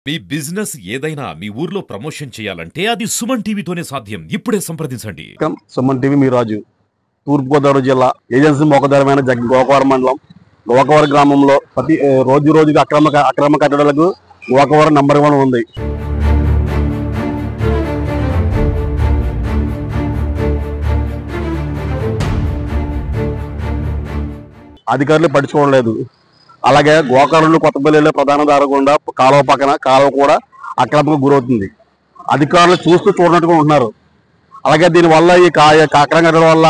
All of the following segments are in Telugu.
మీ బిజినెస్ ఏదైనా మీ ఊర్లో ప్రమోషన్ చేయాలంటే అది సుమన్ టీవీతోనే సాధ్యం. ఇప్పుడే సంప్రదించండి. సుమన్ టీవీ మీ రాజు. తూర్పుగోదావరి జిల్లా ఏజెన్సీ మోకదరమైన గోకవరం మండలం గోకవరం గ్రామంలో ప్రతి రోజుకి అక్రమ కట్టడాలకు గోకవరం నంబర్ 1 ఉంది. అధికారులు పట్టించుకోవట్లేదు. అలాగే గోకవరంలో కొత్తపల్లిలో ప్రధాన దారి గుండా కాలువ పక్కన కాలువ కూడా అక్రమంగా గురవుతుంది. అధికారులు చూడనట్టుగా ఉంటున్నారు. అలాగే దీనివల్ల ఈ అక్రమ కట్టడం వల్ల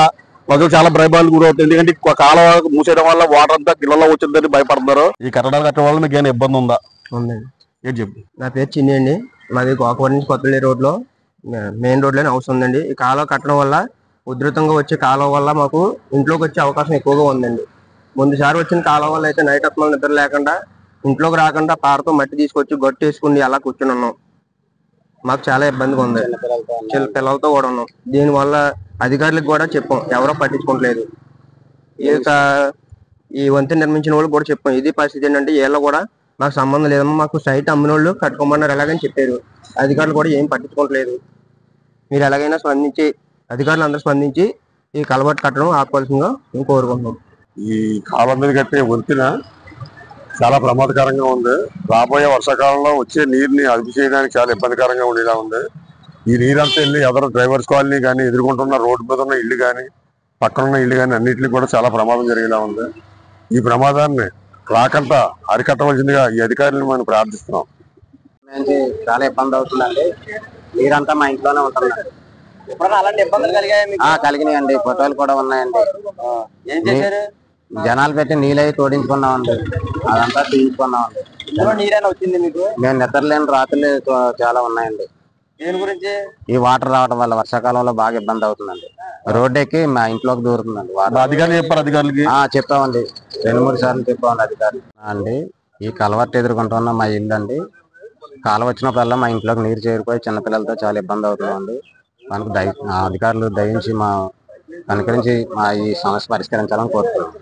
ప్రజలు చాలా భయభాలు గురవుతుంది. ఎందుకంటే కాలువ మూసేయడం వల్ల వాటర్ అంతా గిల్లలో వచ్చిందని భయపడతారు. ఈ కట్టడాలు కట్టడం వల్ల మీకు ఏమైనా ఇబ్బంది ఉందా? ఉందండి. ఏంటి చెప్పు. నా పేరు చిన్ని అండి. మాది గోకవరం నుంచి కొత్తపల్లి రోడ్లో మెయిన్ రోడ్లోనే హౌస్ ఉందండి. ఈ కాలువ కట్టడం వల్ల ఉధృతంగా వచ్చే కాలువ వల్ల మాకు ఇంట్లోకి వచ్చే అవకాశం ఎక్కువగా ఉందండి. ముందుసారి వచ్చిన కాలువ వల్ల అయితే నైట్ అత్మ నిద్ర లేకుండా ఇంట్లోకి రాకుండా పారతో మట్టి తీసుకొచ్చి గట్టు వేసుకుని అలా కూర్చుని ఉన్నాం. మాకు చాలా ఇబ్బందిగా ఉంది. పిల్లలతో కూడా ఉన్నాం. దీనివల్ల అధికారులకు కూడా చెప్పాం, ఎవరో పట్టించుకోవట్లేదు. ఈ వంతెన నిర్మించిన వాళ్ళు కూడా చెప్పాం, ఇది పరిస్థితి ఏంటంటే వీళ్ళు కూడా మాకు సంబంధం లేదమ్మా, మాకు సైట్ అమ్మిన వాళ్ళు కట్టుకోమన్నారు ఎలాగని చెప్పారు. అధికారులు కూడా ఏం పట్టించుకోవట్లేదు. మీరు ఎలాగైనా స్పందించి అధికారులు అందరూ స్పందించి ఈ కలవట్టు కట్టడం ఆపవలసిందిగా మేము కోరుకుంటున్నాం. ఈ కాలువ మీద కట్టే వంతెన చాలా ప్రమాదకరంగా ఉంది. రాబోయే వర్షాకాలంలో వచ్చే నీరుని అదుపు చేయడానికి చాలా ఇబ్బందికరంగా ఉండేలా ఉంది. ఈ నీరంతా వెళ్ళి ఎవరు డ్రైవర్స్ కాలనీ కానీ ఎదుర్కొంటున్న రోడ్డు మీద ఉన్న ఇల్లు కానీ పక్కనున్న ఇల్లు కానీ అన్నింటికి కూడా చాలా ప్రమాదం జరిగేలా ఉంది. ఈ ప్రమాదాన్ని రాకంతా అరికట్టవలసిందిగా ఈ అధికారులను మనం ప్రార్థిస్తున్నాం. చాలా ఇబ్బంది అవుతుందండి. నీరంతా మా ఇంట్లోనే ఉంటుంది. అలాంటి ఇబ్బందులు కలిగినాయండి. ఫోటోలు కూడా ఉన్నాయండి. ఏం చేశారు? జనాలు పెట్టి నీళ్ళవి తోడించుకున్నామండి. అదంతా తీయించుకున్నామండి. నీరైనా వచ్చింది మీకు? మేము నిద్రలేని రాత్రులు చాలా ఉన్నాయండి. దేని గురించి? ఈ వాటర్ రావడం వల్ల వర్షాకాలంలో బాగా ఇబ్బంది అవుతుందండి. రోడ్డు ఎక్కి మా ఇంట్లోకి దూరుతుందండి. అధికారులు చెప్పారు? అధికారులకి చెప్పామండి, 2-3 సార్లు చెప్పామండి అధికారులు అండి. ఈ కలవట్టు ఎదుర్కొంటున్న మా ఇల్లు అండి. కాలం వచ్చినప్పుడల్లా మా ఇంట్లోకి నీరు చేరిపోయి చిన్నపిల్లలతో చాలా ఇబ్బంది అవుతుందండి. మనకు అధికారులు దయించి కనుకరించి మా ఈ సమస్య పరిష్కరించాలని కోరుతున్నాం.